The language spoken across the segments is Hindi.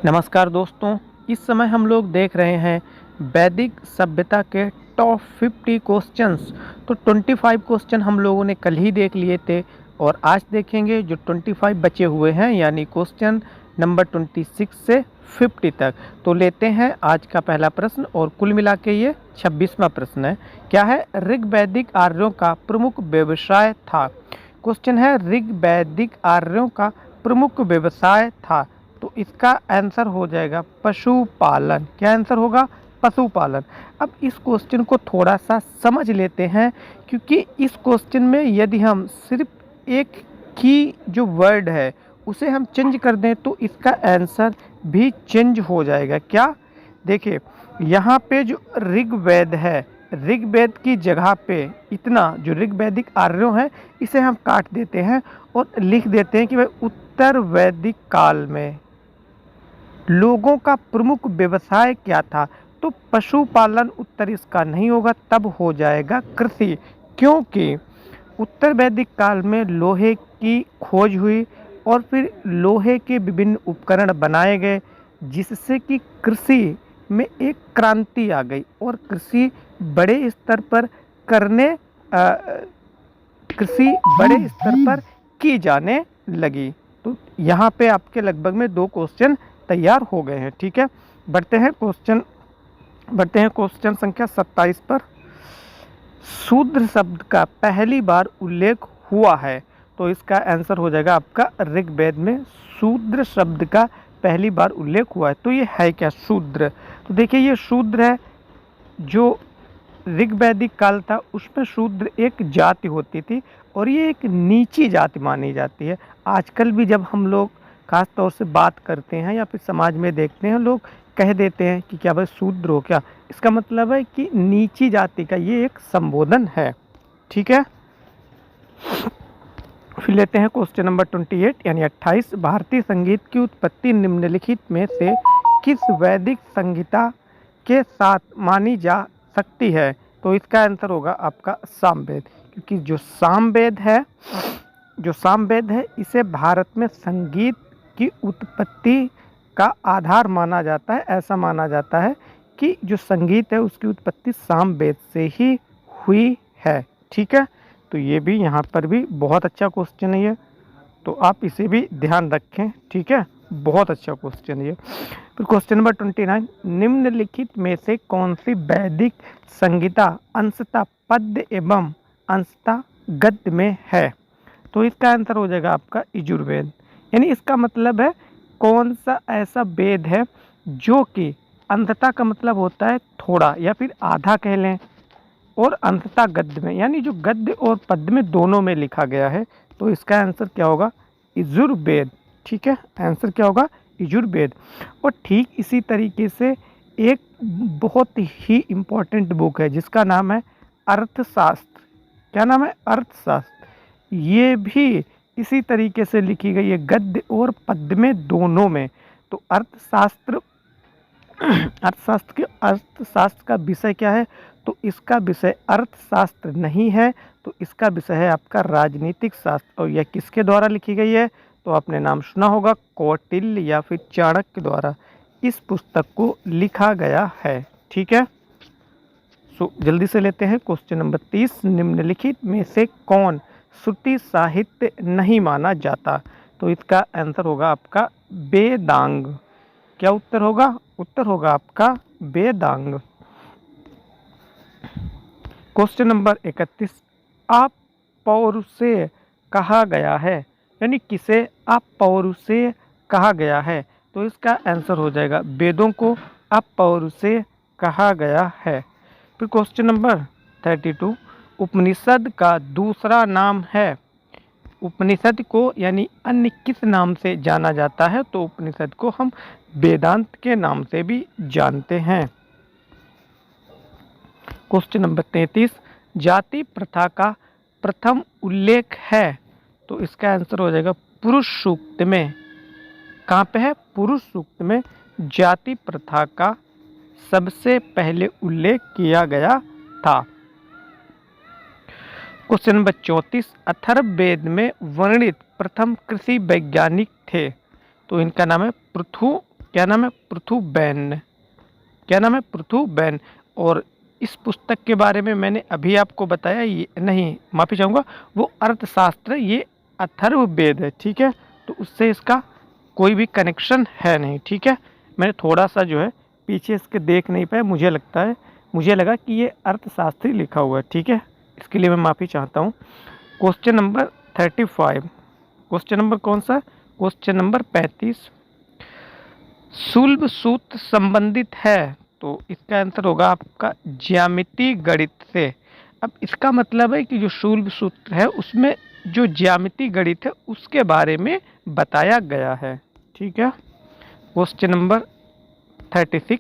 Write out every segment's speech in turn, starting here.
नमस्कार दोस्तों। इस समय हम लोग देख रहे हैं वैदिक सभ्यता के टॉप 50 क्वेश्चंस। तो 25 क्वेश्चन हम लोगों ने कल ही देख लिए थे और आज देखेंगे जो 25 बचे हुए हैं, यानी क्वेश्चन नंबर 26 से 50 तक। तो लेते हैं आज का पहला प्रश्न और कुल मिला के ये 26वां प्रश्न है। क्या है? ऋग्वैदिक आर्यों का प्रमुख व्यवसाय था। क्वेश्चन है ऋग्वैदिक आर्यों का प्रमुख व्यवसाय था, तो इसका आंसर हो जाएगा पशुपालन। क्या आंसर होगा? पशुपालन। अब इस क्वेश्चन को थोड़ा सा समझ लेते हैं, क्योंकि इस क्वेश्चन में यदि हम सिर्फ एक की जो वर्ड है उसे हम चेंज कर दें तो इसका आंसर भी चेंज हो जाएगा। क्या? देखिए, यहाँ पे जो ऋग्वेद है, ऋग्वेद की जगह पे इतना जो ऋग्वैदिक आर्यों है इसे हम काट देते हैं और लिख देते हैं कि भाई उत्तर वैदिक काल में लोगों का प्रमुख व्यवसाय क्या था। तो पशुपालन उत्तर इसका नहीं होगा, तब हो जाएगा कृषि। क्योंकि उत्तर वैदिक काल में लोहे की खोज हुई और फिर लोहे के विभिन्न उपकरण बनाए गए, जिससे कि कृषि में एक क्रांति आ गई और कृषि बड़े स्तर पर की जाने लगी। तो यहाँ पे आपके लगभग में 2 क्वेश्चन तैयार हो गए हैं। ठीक है, बढ़ते हैं क्वेश्चन संख्या 27 पर। शूद्र शब्द का पहली बार उल्लेख हुआ है, तो इसका आंसर हो जाएगा आपका ऋग्वेद में शूद्र शब्द का पहली बार उल्लेख हुआ है। तो ये है क्या? शूद्र। तो देखिए, ये शूद्र है। जो ऋग्वैदिक काल था उसमें शूद्र एक जाति होती थी और ये एक नीची जाति मानी जाती है। आजकल भी जब हम लोग खास तौर से बात करते हैं या फिर समाज में देखते हैं, लोग कह देते हैं कि क्या भाई शूद्र हो क्या? इसका मतलब है कि नीची जाति का ये एक संबोधन है। ठीक है, फिर लेते हैं क्वेश्चन नंबर 28 यानी 28। भारतीय संगीत की उत्पत्ति निम्नलिखित में से किस वैदिक संहिता के साथ मानी जा सकती है? तो इसका आंसर होगा आपका सामवेद। क्योंकि जो सामवेद है इसे भारत में संगीत की उत्पत्ति का आधार माना जाता है। ऐसा माना जाता है कि जो संगीत है उसकी उत्पत्ति सामवेद से ही हुई है। ठीक है, तो ये भी यहाँ पर भी बहुत अच्छा क्वेश्चन है ये, तो आप इसे भी ध्यान रखें। ठीक है, बहुत अच्छा क्वेश्चन है ये। फिर क्वेश्चन नंबर 29। निम्नलिखित में से कौन सी वैदिक संगीता अंशतः पद्य एवं अंशतः गद्य में है? तो इसका आंसर हो जाएगा आपका यजुर्वेद। यानी इसका मतलब है कौन सा ऐसा वेद है जो कि अंधता का मतलब होता है थोड़ा या फिर आधा कह लें, और अंततः गद्य में, यानी जो गद्य और पद्य में दोनों में लिखा गया है। तो इसका आंसर क्या होगा? यजुर्वेद। ठीक है, आंसर क्या होगा? यजुर्वेद। और ठीक इसी तरीके से एक बहुत ही इम्पोर्टेंट बुक है जिसका नाम है अर्थशास्त्र। क्या नाम है? अर्थशास्त्र। ये भी इसी तरीके से लिखी गई है, गद्य और पद्य में दोनों में। तो अर्थशास्त्र का विषय क्या है? तो इसका विषय अर्थशास्त्र नहीं है, तो इसका विषय है आपका राजनीतिक शास्त्र। और यह किसके द्वारा लिखी गई है? तो आपने नाम सुना होगा, कौटिल्य या फिर चाणक्य द्वारा इस पुस्तक को लिखा गया है। ठीक है, सो जल्दी से लेते हैं क्वेश्चन नंबर 30। निम्नलिखित में से कौन श्रुति साहित्य नहीं माना जाता? तो इसका आंसर होगा आपका वेदांग। क्या उत्तर होगा? उत्तर होगा आपका वेदांग। Question number 31। अपौरुषेय कहा गया है, यानी किसे अपौरुषेय कहा गया है? तो इसका आंसर हो जाएगा वेदों को अपौरुषेय कहा गया है। फिर क्वेश्चन नंबर 32। उपनिषद का दूसरा नाम है। उपनिषद को यानी अन्य किस नाम से जाना जाता है? तो उपनिषद को हम वेदांत के नाम से भी जानते हैं। Question number 33। जाति प्रथा का प्रथम उल्लेख है, तो इसका आंसर हो जाएगा पुरुष सूक्त में। कहाँ पे है? पुरुष सूक्त में जाति प्रथा का सबसे पहले उल्लेख किया गया था। Question number 34। अथर्ववेद में वर्णित प्रथम कृषि वैज्ञानिक थे, तो इनका नाम है पृथु क्या नाम है? पृथुबैन। क्या नाम है? पृथुबैन। और इस पुस्तक के बारे में मैंने अभी आपको बताया, ये नहीं, माफ़ी चाहूँगा, वो अर्थशास्त्र, ये अथर्ववेद है, ठीक है। तो उससे इसका कोई भी कनेक्शन है नहीं, ठीक है। मैंने थोड़ा सा जो है पीछे इसके देख नहीं पाया, मुझे लगा कि ये अर्थशास्त्री लिखा हुआ है, ठीक है। इसके लिए मैं माफ़ी चाहता हूँ। Question number 35। क्वेश्चन नंबर कौन सा? Question number 35। शुल्ब सूत्र संबंधित है, तो इसका आंसर होगा आपका ज्यामिति गणित से। अब इसका मतलब है कि जो शुल्ब सूत्र है उसमें जो ज्यामिति गणित है उसके बारे में बताया गया है, ठीक है। Question number 36।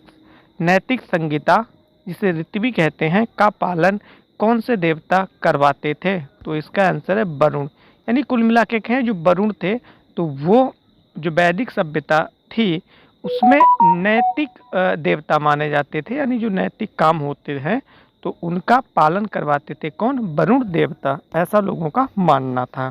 नैतिक संहिता, जिसे ऋत्वि कहते हैं, का पालन कौन से देवता करवाते थे? तो इसका आंसर है वरुण। यानी कुल मिला के कहें, जो वरुण थे, तो वो जो वैदिक सभ्यता थी उसमें नैतिक देवता माने जाते थे, यानी जो नैतिक काम होते हैं तो उनका पालन करवाते थे कौन? वरुण देवता, ऐसा लोगों का मानना था।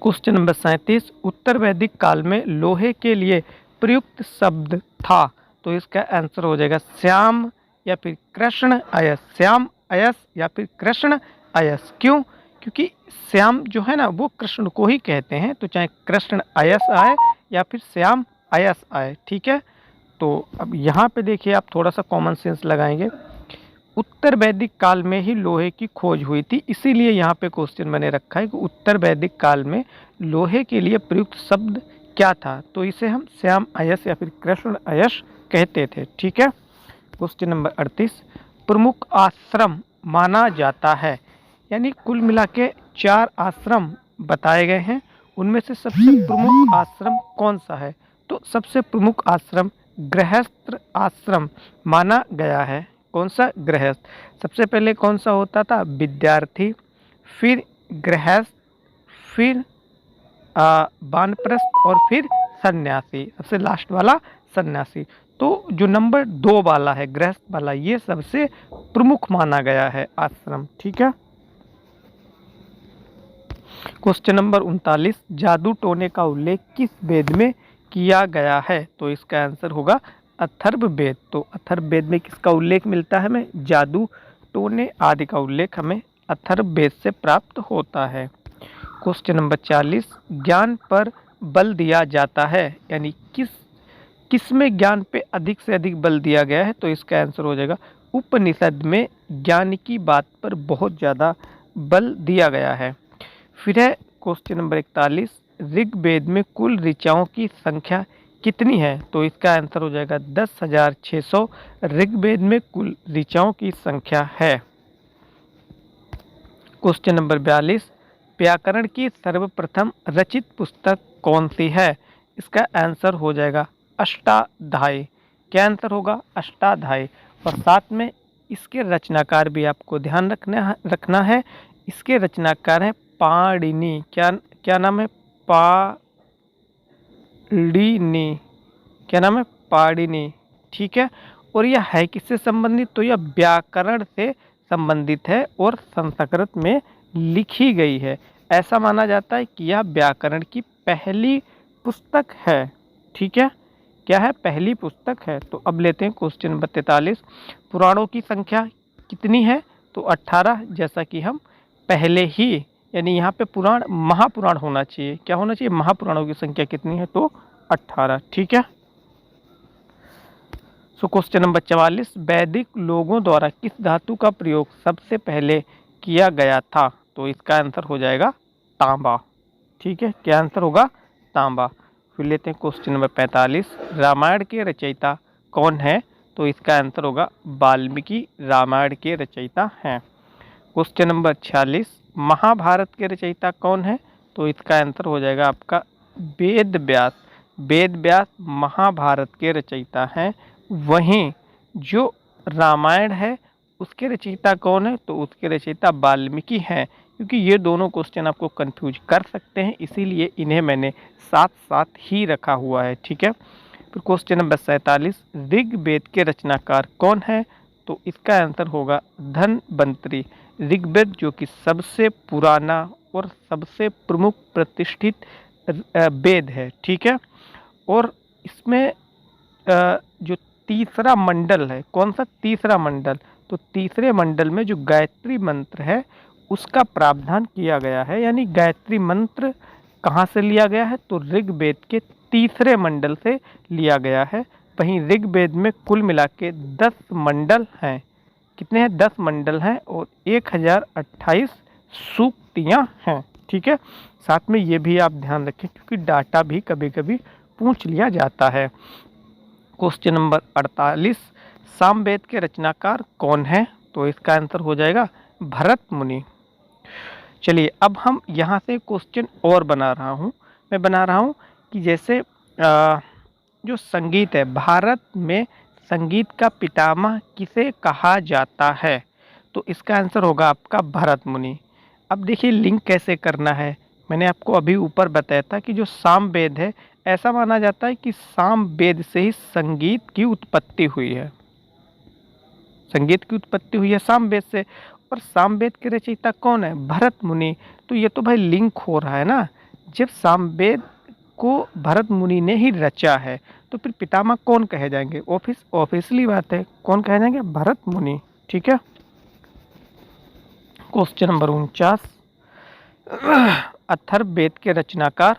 Question number 37। उत्तर वैदिक काल में लोहे के लिए प्रयुक्त शब्द था, तो इसका आंसर हो जाएगा श्याम या फिर कृष्ण अयस। श्याम अयस या फिर कृष्ण अयस। क्यों? क्योंकि श्याम जो है ना वो कृष्ण को ही कहते हैं, तो चाहे कृष्ण अयस आए या फिर श्याम अयस आए, ठीक है। तो अब यहाँ पे देखिए, आप थोड़ा सा कॉमन सेंस लगाएंगे। उत्तर वैदिक काल में ही लोहे की खोज हुई थी, इसीलिए यहाँ पे क्वेश्चन बने रखा है कि उत्तर वैदिक काल में लोहे के लिए प्रयुक्त शब्द क्या था, तो इसे हम श्याम अयस या फिर कृष्ण अयस कहते थे, ठीक है। Question number 38। प्रमुख आश्रम माना जाता है, यानी कुल मिला के 4 आश्रम बताए गए हैं, उनमें से सबसे प्रमुख आश्रम कौन सा है? तो सबसे प्रमुख आश्रम गृहस्थ आश्रम माना गया है। कौन सा? गृहस्थ। सबसे पहले कौन सा होता था? विद्यार्थी, फिर गृहस्थ, फिर वानप्रस्थ और फिर सन्यासी, सबसे लास्ट वाला सन्यासी। तो जो नंबर 2 वाला है, गृहस्थ वाला, ये सबसे प्रमुख माना गया है आश्रम, ठीक है। Question number 39। जादू टोने का उल्लेख किस वेद में किया गया है? तो इसका आंसर होगा अथर्ववेद। तो अथर्ववेद में किसका उल्लेख मिलता है हमें? जादू टोने आदि का उल्लेख हमें अथर्ववेद से प्राप्त होता है। Question number 40। ज्ञान पर बल दिया जाता है, यानी किस में ज्ञान पे अधिक से अधिक बल दिया गया है? तो इसका आंसर हो जाएगा उपनिषद में ज्ञान की बात पर बहुत ज़्यादा बल दिया गया है। फिर है क्वेश्चन नंबर 41। ऋग्वेद में कुल ऋचाओं की संख्या कितनी है? तो इसका आंसर हो जाएगा 10,600 ऋग्वेद में कुल ऋचाओं की संख्या है। Question number 42। व्याकरण की सर्वप्रथम रचित पुस्तक कौन सी है? इसका आंसर हो जाएगा अष्टाध्यायी। क्या आंसर होगा? अष्टाध्यायी। और साथ में इसके रचनाकार भी आपको ध्यान रखना है। इसके रचनाकार हैं पाणिनि। क्या नाम है? पाणिनि। क्या नाम है? पाणिनि, ठीक है। और यह है किससे संबंधित? तो यह व्याकरण से संबंधित है और संस्कृत में लिखी गई है। ऐसा माना जाता है कि यह व्याकरण की पहली पुस्तक है, ठीक है। क्या है? पहली पुस्तक है। तो अब लेते हैं क्वेश्चन नंबर 43। पुराणों की संख्या कितनी है? तो 18, जैसा कि हम पहले ही, यानी यहाँ पे पुराण महापुराण होना चाहिए। क्या होना चाहिए? महापुराणों की संख्या कितनी है? तो 18, ठीक है। So question number 44। वैदिक लोगों द्वारा किस धातु का प्रयोग सबसे पहले किया गया था? तो इसका आंसर हो जाएगा तांबा, ठीक है। क्या आंसर होगा? तांबा। फिर लेते हैं क्वेश्चन नंबर 45। रामायण के रचयिता कौन है? तो इसका आंसर होगा वाल्मीकि रामायण के रचयिता हैं। Question number 46। महाभारत के रचयिता कौन है? तो इसका आंसर हो जाएगा आपका वेद व्यास। वेद व्यास महाभारत के रचयिता हैं। वहीं जो रामायण है उसके रचयिता कौन है? तो उसके रचयिता वाल्मीकि हैं। क्योंकि ये दोनों क्वेश्चन आपको कंफ्यूज कर सकते हैं, इसीलिए इन्हें मैंने साथ साथ ही रखा हुआ है, ठीक है। फिर क्वेश्चन नंबर 47। ऋग्वेद के रचनाकार कौन है? तो इसका आंसर होगा धन्वंतरि। ऋग्वेद जो कि सबसे पुराना और सबसे प्रमुख प्रतिष्ठित वेद है, ठीक है। और इस इसमें जो तीसरा मंडल है, कौन सा तीसरा मंडल, तो तीसरे मंडल में जो गायत्री मंत्र है उसका प्रावधान किया गया है। यानी गायत्री मंत्र कहाँ से लिया गया है, तो ऋग्वेद के तीसरे मंडल से लिया गया है। वहीं ऋग्वेद में कुल मिला के 10 मंडल हैं। कितने हैं, 10 मंडल हैं और 1028 सूक्तियाँ हैं। ठीक है, साथ में ये भी आप ध्यान रखें क्योंकि डाटा भी कभी कभी पूछ लिया जाता है। क्वेश्चन नंबर 48, सामवेद के रचनाकार कौन है, तो इसका आंसर हो जाएगा भरत मुनि। चलिए अब हम यहाँ से क्वेश्चन और बना रहा हूँ, मैं बना रहा हूँ कि जैसे जो संगीत है, भारत में संगीत का पितामह किसे कहा जाता है, तो इसका आंसर होगा आपका भरत मुनि। अब देखिए लिंक कैसे करना है, मैंने आपको अभी ऊपर बताया था कि जो सामवेद है, ऐसा माना जाता है कि सामवेद से ही संगीत की उत्पत्ति हुई है, संगीत की उत्पत्ति हुई है सामवेद से। और सामवेद के रचयिता कौन है, भरत मुनि। तो ये तो भाई लिंक हो रहा है ना, जब सामवेद को भरत मुनि ने ही रचा है तो फिर पितामह कौन कहे जाएंगे, ऑब्वियसली बात है, कौन कहे जाएंगे, भरत मुनि। ठीक है, क्वेश्चन नंबर 49, अथर्ववेद के रचनाकार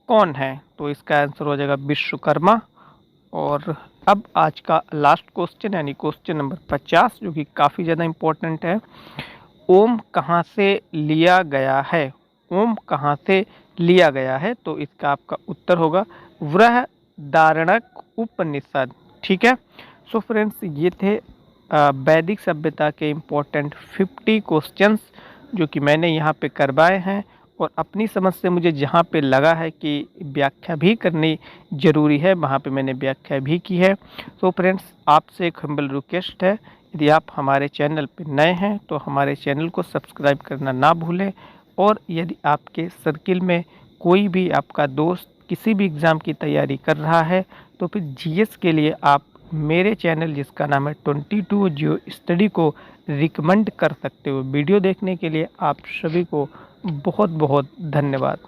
कौन है, तो इसका आंसर हो जाएगा विश्वकर्मा। और अब आज का लास्ट क्वेश्चन यानी क्वेश्चन नंबर 50 जो कि काफ़ी ज़्यादा इम्पोर्टेंट है, ओम कहाँ से लिया गया है, ओम कहाँ से लिया गया है, तो इसका आपका उत्तर होगा बृहदारण्यक उपनिषद। ठीक है, सो फ्रेंड्स ये थे वैदिक सभ्यता के इम्पोर्टेंट 50 क्वेश्चंस जो कि मैंने यहाँ पे करवाए हैं और अपनी समझ से मुझे जहाँ पे लगा है कि व्याख्या भी करनी ज़रूरी है वहाँ पे मैंने व्याख्या भी की है। तो फ्रेंड्स आपसे एक हम्बल रिक्वेस्ट है, यदि आप हमारे चैनल पे नए हैं तो हमारे चैनल को सब्सक्राइब करना ना भूलें। और यदि आपके सर्किल में कोई भी आपका दोस्त किसी भी एग्ज़ाम की तैयारी कर रहा है तो फिर जीएस के लिए आप मेरे चैनल जिसका नाम है 22 जियो स्टडी को रिकमेंड कर सकते हो। वीडियो देखने के लिए आप सभी को बहुत बहुत धन्यवाद।